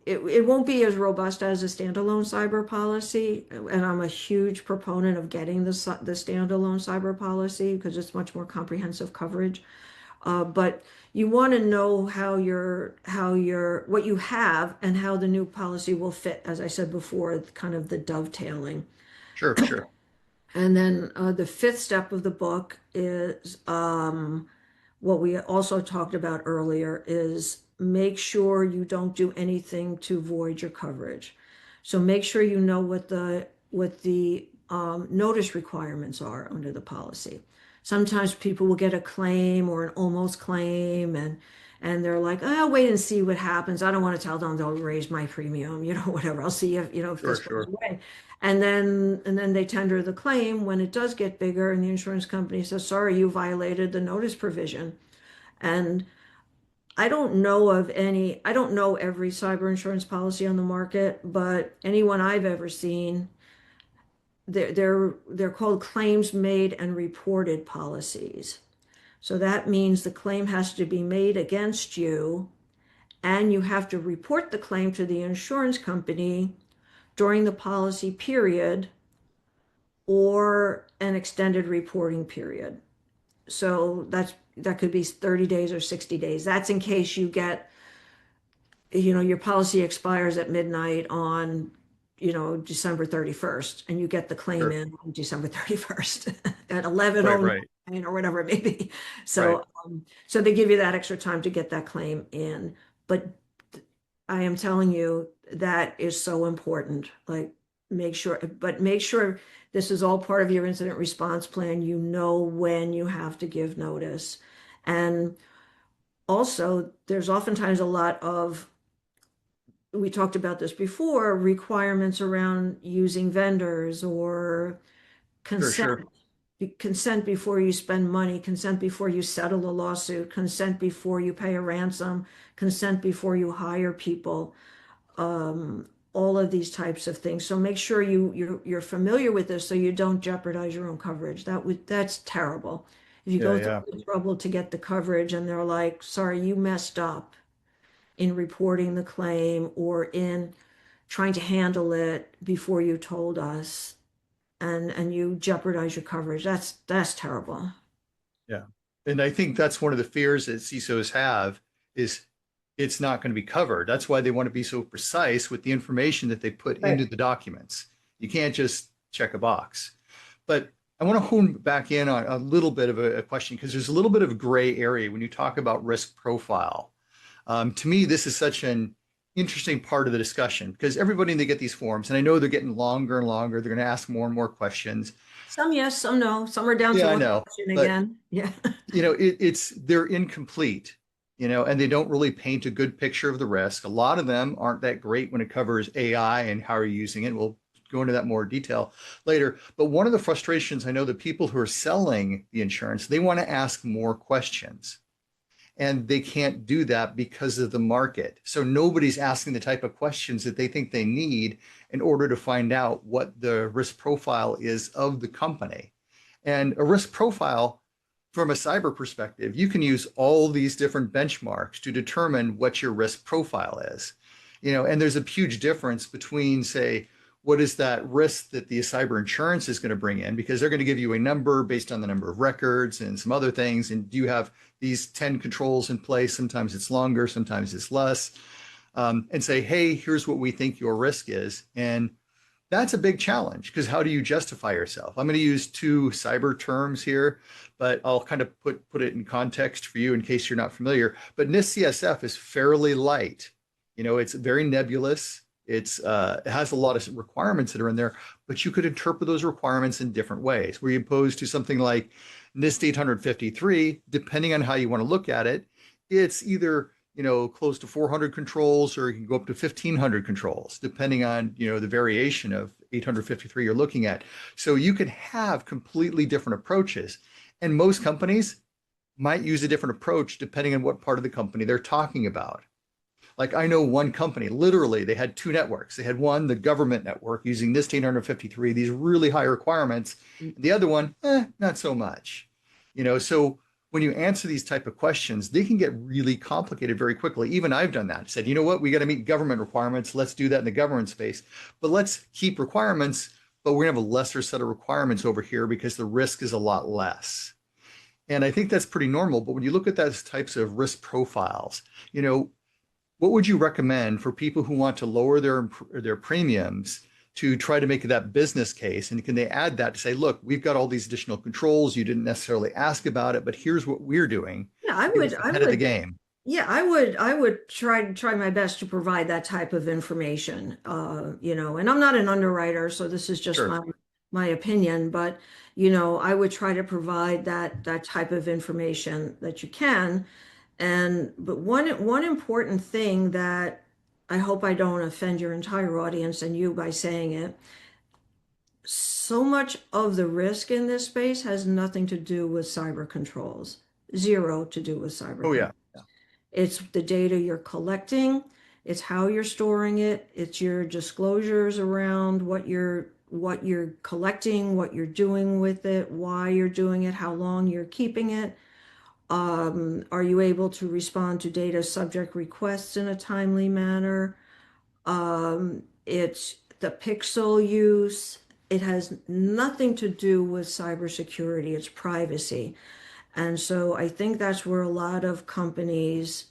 it won't be as robust as a standalone cyber policy. And I'm a huge proponent of getting the standalone cyber policy because it's much more comprehensive coverage. But you want to know what you have and how the new policy will fit, as I said before, kind of the dovetailing. Sure, sure. And then the fifth step of the book is what we also talked about earlier is make sure you don't do anything to void your coverage. So make sure you know what the notice requirements are under the policy. Sometimes people will get a claim or an almost claim and they're like, oh, I'll wait and see what happens. I don't want to tell them they'll raise my premium, whatever. I'll see if Sure, this goes sure. away. And then they tender the claim when it does get bigger and the insurance company says, sorry, you violated the notice provision. And I don't know every cyber insurance policy on the market, but anyone I've ever seen, they're called claims made and reported policies. So that means the claim has to be made against you, and you have to report the claim to the insurance company during the policy period or an extended reporting period. So that could be 30 days or 60 days. That's in case your policy expires at midnight on, December 31st, and you get the claim Sure. in on December 31st at Right, right, 11:09 or whatever it may be. right. So they give you that extra time to get that claim in. But I am telling you that is so important. Like make sure this is all part of your incident response plan. You know when you have to give notice. And also, there's oftentimes a lot of, we talked about this before, requirements around using vendors or Sure, consent. sure. Consent before you spend money, consent before you settle a lawsuit, consent before you pay a ransom, consent before you hire people, all of these types of things. So make sure you're familiar with this so you don't jeopardize your own coverage. That's terrible. If you Yeah, go yeah. through the trouble to get the coverage and they're like, sorry, you messed up in reporting the claim or in trying to handle it before you told us, and you jeopardize your coverage. That's terrible. Yeah. And I think that's one of the fears that CISOs have is it's not going to be covered. That's why they want to be so precise with the information that they put Right. into the documents. You can't just check a box. But I want to hone back in on a little bit of a question because there's a little bit of a gray area when you talk about risk profile. To me, this is such an interesting part of the discussion because everybody, they get these forms, and I know they're getting longer and longer. They're going to ask more and more questions. Some yes, some no. Some are down to Yeah, I one know. question But again. Yeah. they're incomplete, and they don't really paint a good picture of the risk. A lot of them aren't that great when it covers AI and how you're using it. We'll go into that more detail later. But one of the frustrations I know the people who are selling the insurance, they want to ask more questions. And they can't do that because of the market. So nobody's asking the type of questions that they think they need in order to find out what the risk profile is of the company. And a risk profile from a cyber perspective, you can use all these different benchmarks to determine what your risk profile is. And there's a huge difference between, say, what is that risk that the cyber insurance is going to bring in? Because they're going to give you a number based on the number of records and some other things. And do you have these 10 controls in place? Sometimes it's longer, sometimes it's less. And say, hey, here's what we think your risk is. And that's a big challenge because how do you justify yourself? I'm going to use two cyber terms here, but I'll kind of put it in context for you in case you're not familiar. But NIST CSF is fairly light. It's very nebulous. It has a lot of requirements that are in there, but you could interpret those requirements in different ways. Where you opposed to something like NIST 853, depending on how you want to look at it, it's either close to 400 controls, or you can go up to 1,500 controls, depending on, the variation of 853 you're looking at. So you could have completely different approaches. And most companies might use a different approach depending on what part of the company they're talking about. Like I know one company, literally, they had two networks. They had one, the government network, using NIST 853, these really high requirements. The other one, not so much. So when you answer these type of questions, they can get really complicated very quickly. Even I've done that. Said, you know what, we got to meet government requirements. Let's do that in the government space. But let's keep requirements, but we're going to have a lesser set of requirements over here because the risk is a lot less. And I think that's pretty normal. But when you look at those types of risk profiles, what would you recommend for people who want to lower their premiums to try to make that business case? And can they add that to say, look, we've got all these additional controls. You didn't necessarily ask about it, but here's what we're doing. Yeah, Ahead of the game. Yeah, I would try my best to provide that type of information. And I'm not an underwriter, so this is just Sure. my opinion, but I would try to provide that type of information that you can. But one important thing that I hope I don't offend your entire audience and you by saying it, so much of the risk in this space has nothing to do with cyber controls. Zero to do with cyber Oh, controls. yeah. It's the data you're collecting, it's how you're storing it, it's your disclosures around what you're collecting, what you're doing with it, why you're doing it, how long you're keeping it. Are you able to respond to data subject requests in a timely manner? It's the pixel use. It has nothing to do with cybersecurity, it's privacy. And so I think that's where a lot of companies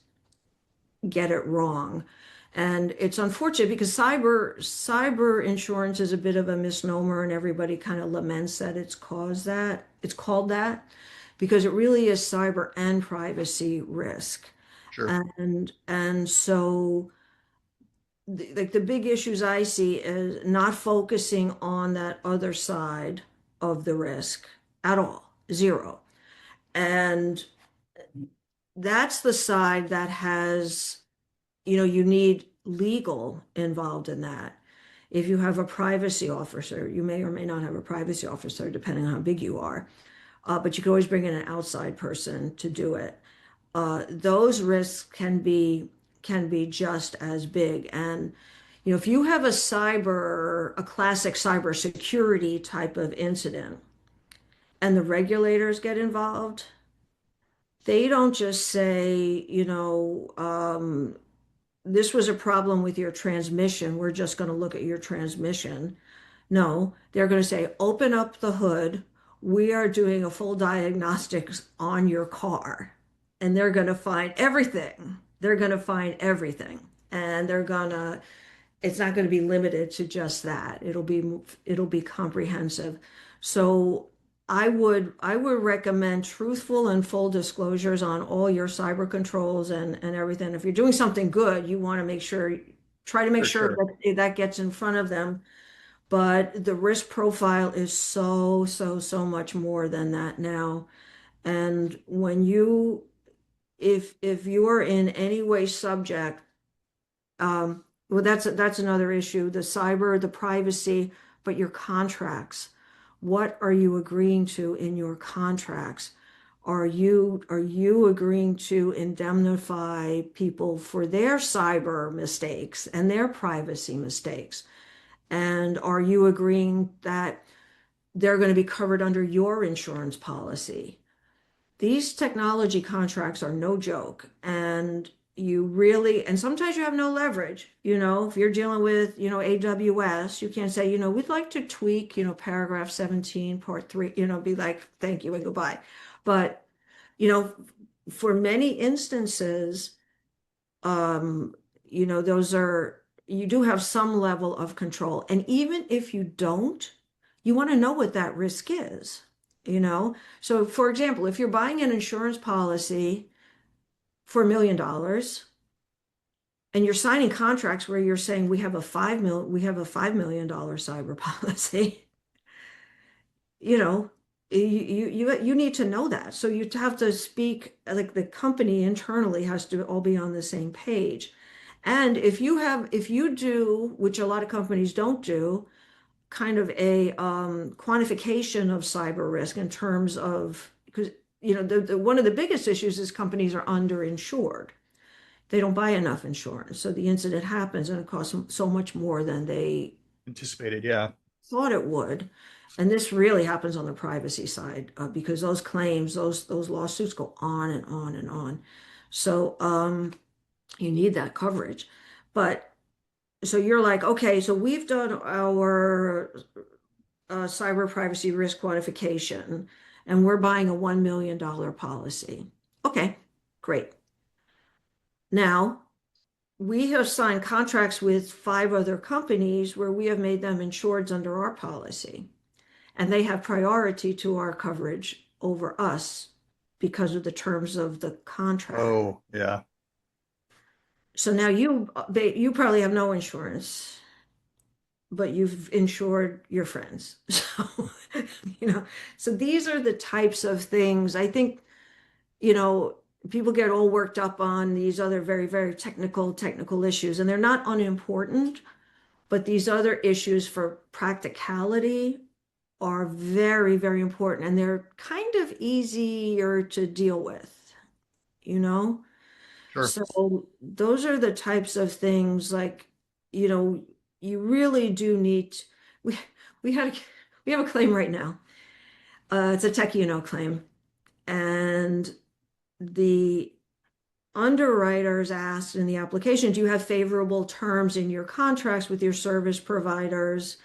get it wrong. And it's unfortunate because cyber insurance is a bit of a misnomer and everybody kind of laments that it's called that because it really is cyber and privacy risk. Sure. And so like the big issues I see is not focusing on that other side of the risk at all, zero. And that's the side that has, you need legal involved in that. If you have a privacy officer, you may or may not have a privacy officer, depending on how big you are. But you can always bring in an outside person to do it. Those risks can be just as big. And if you have a classic cybersecurity type of incident, and the regulators get involved, they don't just say, this was a problem with your transmission. We're just going to look at your transmission. No, they're going to say, open up the hood. We are doing a full diagnostics on your car. And they're going to find everything. They're going to find everything. And it's not going to be limited to just that. It'll be comprehensive. So I would recommend truthful and full disclosures on all your cyber controls and everything. If you're doing something good, you want to try to make For sure sure. that gets in front of them. But the risk profile is so much more than that now. And if you're in any way subject, well, that's another issue, the cyber, the privacy, but your contracts. What are you agreeing to in your contracts? Are you agreeing to indemnify people for their cyber mistakes and their privacy mistakes? And are you agreeing that they're going to be covered under your insurance policy? These technology contracts are no joke, and you really, and sometimes you have no leverage, if you're dealing with, AWS, you can't say, we'd like to tweak, paragraph 17, part three, be like, thank you and goodbye. But, you know, for many instances, um, those are, you do have some level of control. And even if you don't, you want to know what that risk is, So for example, if you're buying an insurance policy for $1 million, and you're signing contracts where you're saying we have a $5 million cyber policy, you know, you need to know that. So you have to speak, like the company internally has to all be on the same page. And if you do, which a lot of companies don't do, kind of a quantification of cyber risk in terms of, because one of the biggest issues is companies are underinsured. They don't buy enough insurance. So the incident happens and it costs them so much more than they Anticipated, yeah. thought it would. And this really happens on the privacy side, because those claims, those lawsuits go on and on and on. So you need that coverage. But so you're like, okay, so we've done our cyber privacy risk quantification and we're buying a $1 million policy. Okay, great. Now, we have signed contracts with 5 other companies where we have made them insureds under our policy, and they have priority to our coverage over us because of the terms of the contract. Oh, yeah. So now you probably have no insurance, but you've insured your friends. So, so these are the types of things I think, you know, people get all worked up on these other very, very technical issues, and they're not unimportant, but these other issues for practicality are very, very important, and they're kind of easier to deal with, you know? Sure. So those are the types of things like, you know, you really do need, we we had a, we have a claim right now. It's a tech claim. And the underwriters asked in the application, do you have favorable terms in your contracts with your service providers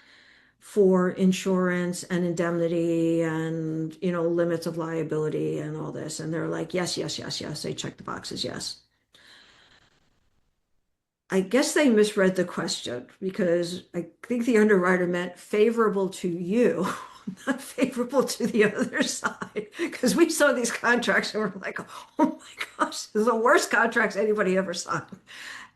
for insurance and indemnity and, limits of liability and all this? And they're like, yes, yes, yes, yes. They check the boxes, yes. I guess they misread the question because I think the underwriter meant favorable to you, not favorable to the other side. Because we saw these contracts and we're like, oh my gosh, this is the worst contracts anybody ever signed.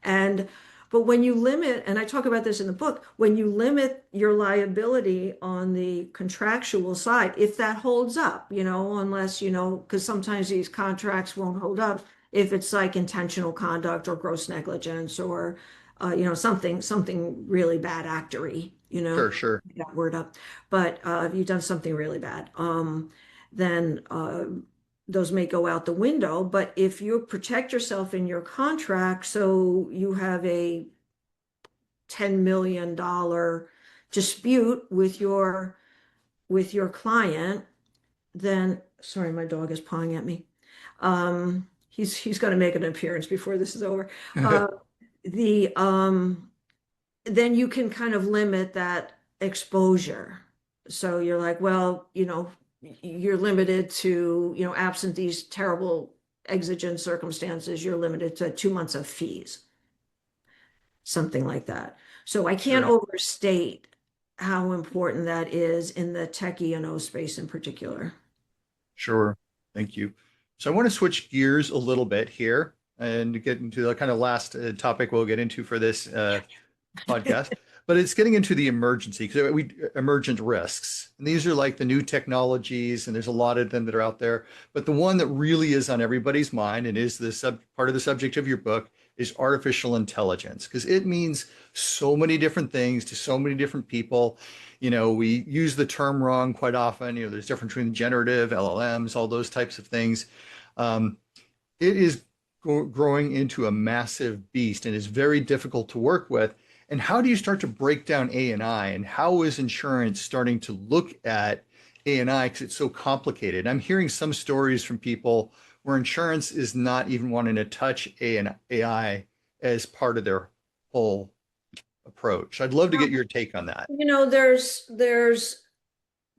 And but when you limit, and I talk about this in the book, when you limit your liability on the contractual side, if that holds up, unless, because sometimes these contracts won't hold up if it's like intentional conduct or gross negligence or, something really bad actory, Sure, sure. that word up. But if you've done something really bad, then those may go out the window. But if you protect yourself in your contract, so you have a $10 million dispute with your client, then sorry, my dog is pawing at me. He's going to make an appearance before this is over. The Then you can kind of limit that exposure. So you're like, well, you're limited to, absent these terrible exigent circumstances, you're limited to 2 months of fees, something like that. So I can't Sure. overstate how important that is in the tech E&O space in particular. Sure. Thank you. So I want to switch gears a little bit here and get into the kind of last topic we'll get into for this podcast, but it's getting into the emergent risks. And these are like the new technologies, and there's a lot of them that are out there. But the one that really is on everybody's mind and is the part of the subject of your book is artificial intelligence, because it means so many different things to so many different people. We use the term wrong quite often. There's difference between generative, LLMs, all those types of things. It is growing into a massive beast and is very difficult to work with. And how do you start to break down A&I, and how is insurance starting to look at A&I, because it's so complicated? I'm hearing some stories from people where insurance is not even wanting to touch AI as part of their whole approach. I'd love to get your take on that. There's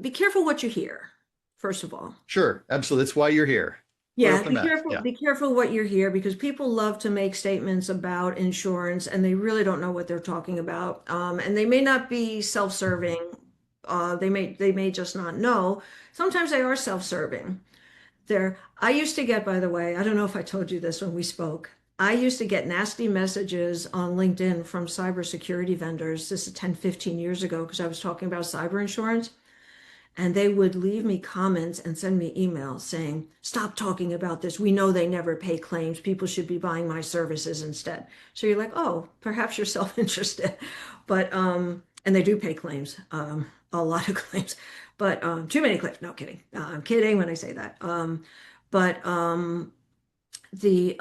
be careful what you hear, first of all. Sure, absolutely. That's why you're here. Clear Yeah, up the mess. Yeah. be careful what you hear because people love to make statements about insurance and they really don't know what they're talking about. And they may not be self-serving. They may just not know. Sometimes they are self-serving. I used to get, by the way, I don't know if I told you this when we spoke. I used to get nasty messages on LinkedIn from cybersecurity vendors. This is 10, 15 years ago because I was talking about cyber insurance. And they would leave me comments and send me emails saying, stop talking about this. We know they never pay claims. People should be buying my services instead. So you're like, oh, perhaps you're self-interested. But, and they do pay claims, a lot of claims, but too many claims. No kidding. I'm kidding when I say that. But the,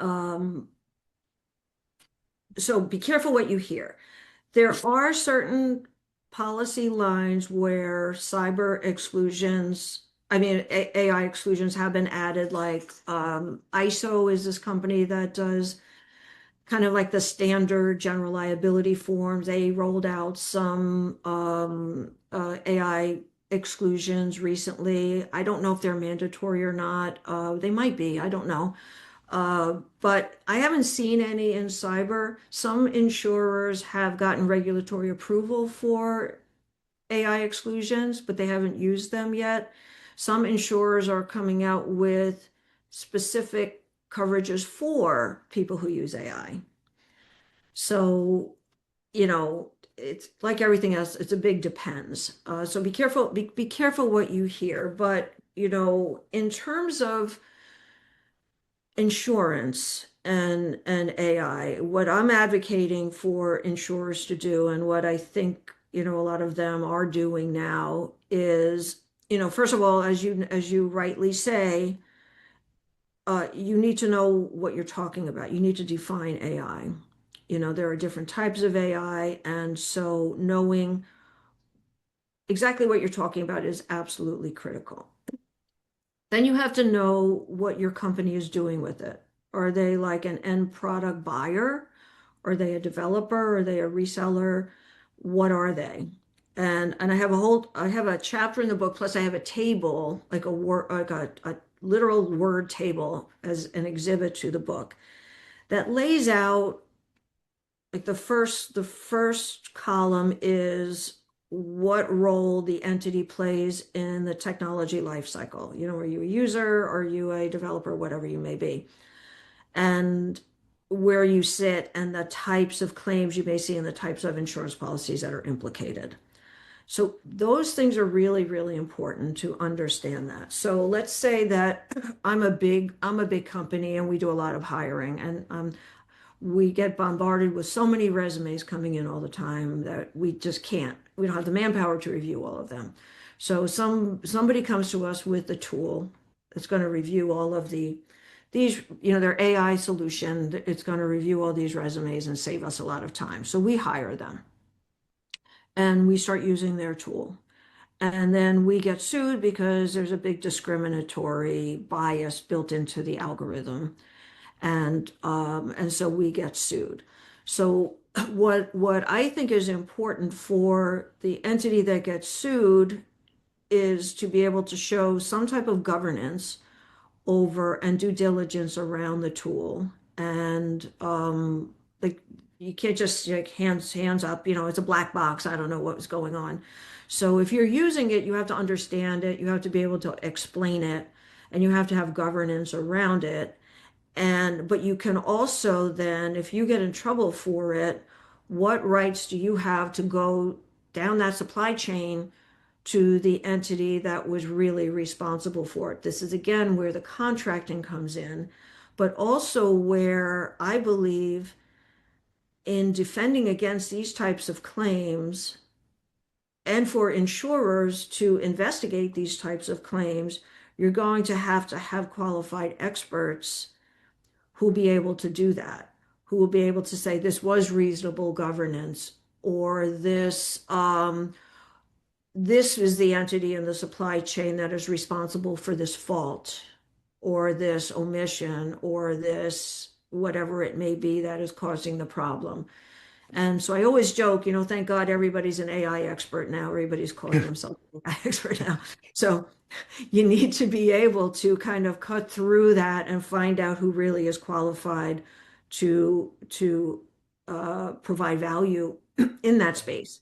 so be careful what you hear. There are certain policy lines where cyber exclusions, AI exclusions have been added, like ISO is this company that does kind of like the standard general liability forms. They rolled out some AI exclusions recently. I don't know if they're mandatory or not. They might be, I don't know. But I haven't seen any in cyber. Some insurers have gotten regulatory approval for AI exclusions, but they haven't used them yet. Some insurers are coming out with specific coverages for people who use AI. So, it's like everything else, it's a big depends. So be careful what you hear. But, in terms of insurance and AI, what I'm advocating for insurers to do and what I think, a lot of them are doing now is, first of all, as you rightly say, you need to know what you're talking about. You need to define AI. There are different types of AI, and so knowing exactly what you're talking about is absolutely critical. Then you have to know what your company is doing with it. Are they like an end product buyer? Are they a developer? Are they a reseller? What are they? And I have a chapter in the book, plus I have a table, like a word, like a literal word table as an exhibit to the book that lays out like the first column is what role the entity plays in the technology life cycle. Are you a user? Are you a developer? Whatever you may be. And where you sit and the types of claims you may see and the types of insurance policies that are implicated. So those things are really, really important to understand that. So let's say that I'm a big company and we do a lot of hiring and we get bombarded with so many resumes coming in all the time that we don't have the manpower to review all of them. So somebody comes to us with a tool that's going to review all of their AI solution. It's going to review all these resumes and save us a lot of time. So we hire them and we start using their tool. And then we get sued because there's a big discriminatory bias built into the algorithm. And so we get sued. So what I think is important for the entity that gets sued is to be able to show some type of governance over and due diligence around the tool. And like you can't just like hands up, it's a black box. I don't know what was going on. So if you're using it, you have to understand it, you have to be able to explain it, and you have to have governance around it. But you can also then, if you get in trouble for it, what rights do you have to go down that supply chain to the entity that was really responsible for it? This is again where the contracting comes in, but also where I believe in defending against these types of claims and for insurers to investigate these types of claims, you're going to have qualified experts who will be able to do that, who will be able to say this was reasonable governance, or this is the entity in the supply chain that is responsible for this fault. or this omission or this whatever it may be that is causing the problem. And so I always joke, thank God everybody's an AI expert now. Everybody's calling themselves an AI expert now. So you need to be able to kind of cut through that and find out who really is qualified to provide value in that space.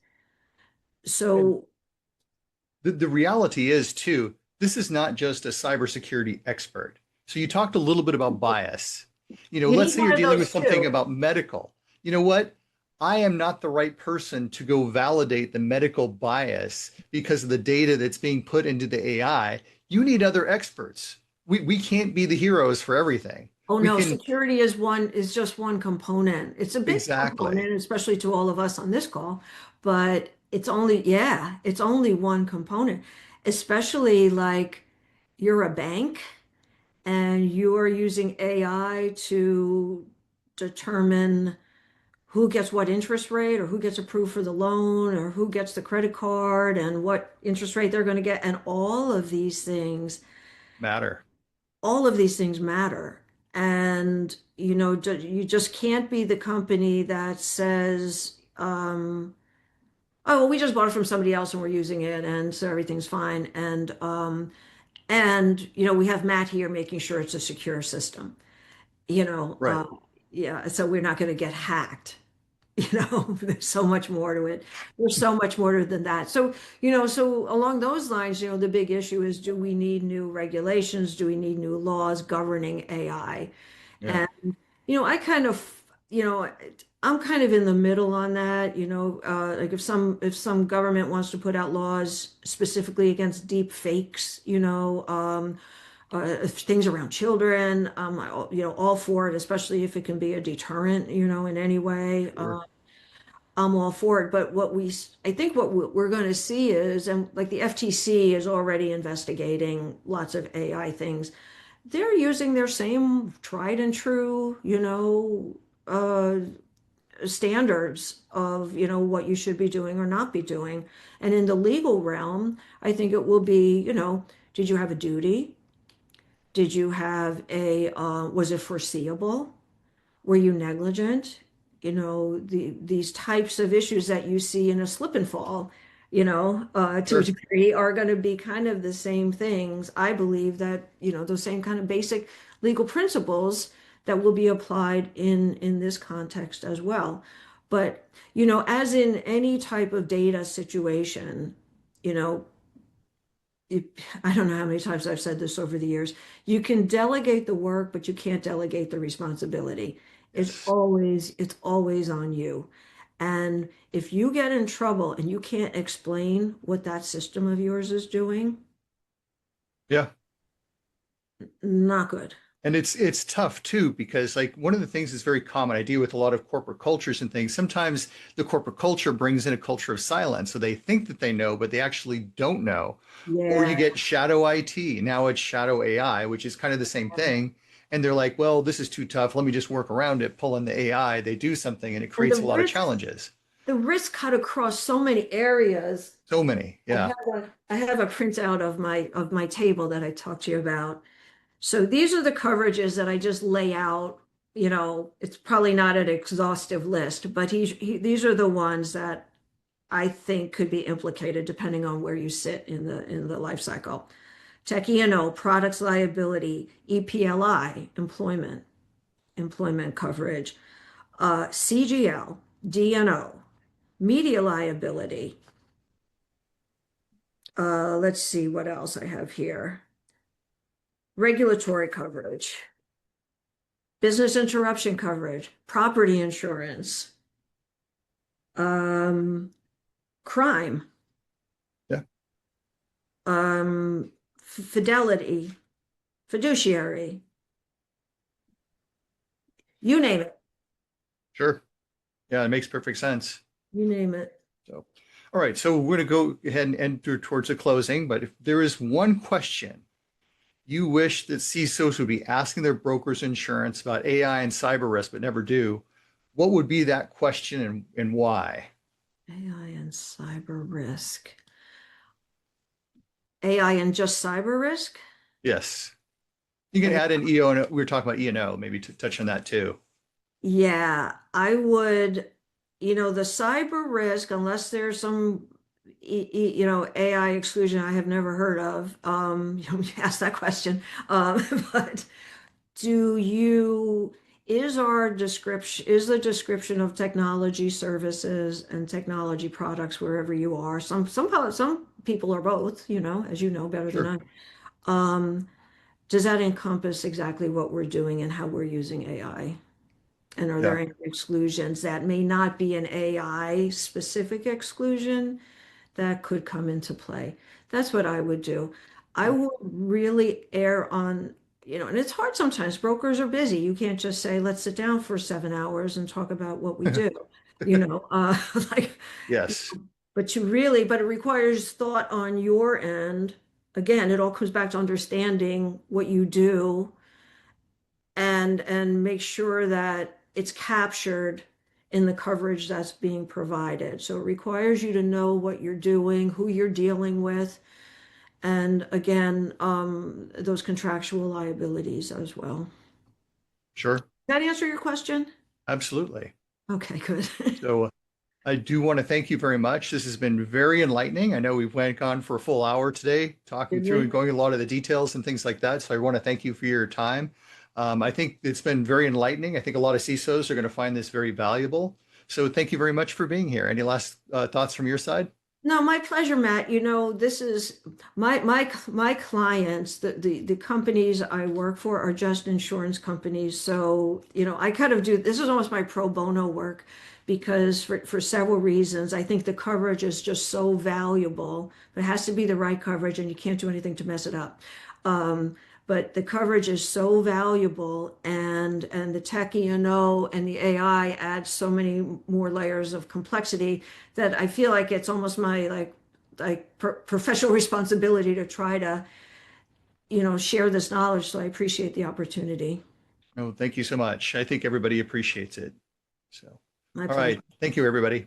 And So the reality is too, this is not just a cybersecurity expert. So you talked a little bit about bias. you Let's need say one you're of dealing with those something too. about medical. You know what? I am not the right person to go validate the medical bias because of the data that's being put into the AI. You need other experts. We can't be the heroes for everything. Oh We no, can security is just one component. It's a big exactly. component, especially to all of us on this call, but it's only one component. Especially like you're a bank and you're using AI to determine who gets what interest rate or who gets approved for the loan or who gets the credit card and what interest rate they're going to get. And Matter. all of these things matter. And, you just can't be the company that says, oh, well, we just bought it from somebody else and we're using it. And so everything's fine. And we have Matt here making sure it's a secure system, you know, Right. yeah. So we're not going to get hacked. There's so much more to it. There's so much more than that. So along those lines, the big issue is, do we need new regulations? Do we need new laws governing AI? Yeah. And, I kind of, I'm kind of in the middle on that, like if some government wants to put out laws specifically against deep fakes, things around children, all for it, especially if it can be a deterrent, in any way. Sure. I'm all for it. But I think what we're going to see is, and like the FTC is already investigating lots of AI things. They're using their same tried and true, standards of, what you should be doing or not be doing. And in the legal realm, I think it will be, did you have a duty? Did you have was it foreseeable? Were you negligent? These types of issues that you see in a slip and fall, to a Sure. degree are going to be kind of the same things. I believe that, those same kind of basic legal principles that will be applied in this context as well. But, as in any type of data situation, you know, I don't know how many times I've said this over the years. You can delegate the work, but you can't delegate the responsibility. It's Yes. always, it's always on you. And if you get in trouble and you can't explain what that system of yours is doing, Yeah. not good. And it's tough too because like one of the things that's very common, I deal with a lot of corporate cultures and things. Sometimes the corporate culture brings in a culture of silence. So they think that they know, but they actually don't know. Or you Yeah. get shadow IT. Now it's shadow AI, which is kind of the same thing. And they're like, well, this is too tough. Let me just work around it, pull in the AI. They do something and it And creates a lot of challenges. the risk cut across so many areas. So many. I Yeah. have I have a printout of my table that I talked to you about. So these are the coverages that I just lay out. It's probably not an exhaustive list, but these are the ones that I think could be implicated depending on where you sit in the life cycle. Tech E&O, products liability, EPLI, employment coverage, CGL, D&O, media liability. Let's see what else I have here. Regulatory coverage, business interruption coverage, property insurance, um, crime, Yeah. fidelity, fiduciary, you name it, Sure. Yeah. It makes perfect sense. you name it. So, all right. So we're going to go ahead and enter towards a closing. But if there is one question you wish that CISOs would be asking their brokers insurance about AI and cyber risk, but never do, what would be that question and why? AI and cyber risk. AI and just cyber risk? Yes. You can add in EO, and we were talking about E&O, maybe to touch on that too. Yeah, I would, the cyber risk, unless there's some, AI exclusion I have never heard of. You asked that question. But do you, is the description of technology services and technology products wherever you are? Some people are both, as you know better than Sure. I. Um, does that encompass exactly what we're doing and how we're using AI? And are there Yeah. any exclusions that may not be an AI specific exclusion that could come into play? That's what I would do. I Yeah. would really err on, and it's hard sometimes. Brokers are busy. You can't just say, let's sit down for 7 hours and talk about what we do, like, Yes. but it requires thought on your end. Again, it all comes back to understanding what you do and make sure that it's captured in the coverage that's being provided. So it requires you to know what you're doing, who you're dealing with, and again, those contractual liabilities as well. Sure. Does that answer your question? Absolutely. Okay, good. So I do want to thank you very much. This has been very enlightening. I know we've went on for a full hour today, talking Did through and we? going a lot of the details and things like that. So I want to thank you for your time. I think it's been very enlightening. I think a lot of CISOs are going to find this very valuable. So thank you very much for being here. Any last thoughts from your side? No, my pleasure, Matt. This is my clients, the companies I work for are just insurance companies. So, I kind of do this is almost my pro bono work because for several reasons, I think the coverage is just so valuable. But it has to be the right coverage and you can't do anything to mess it up. Um, but the coverage is so valuable and the tech E&O and the AI adds so many more layers of complexity that I feel like it's almost my professional responsibility to try to, share this knowledge. So I appreciate the opportunity. No, thank you so much. I think everybody appreciates it. So, My all pleasure. right. Thank you, everybody.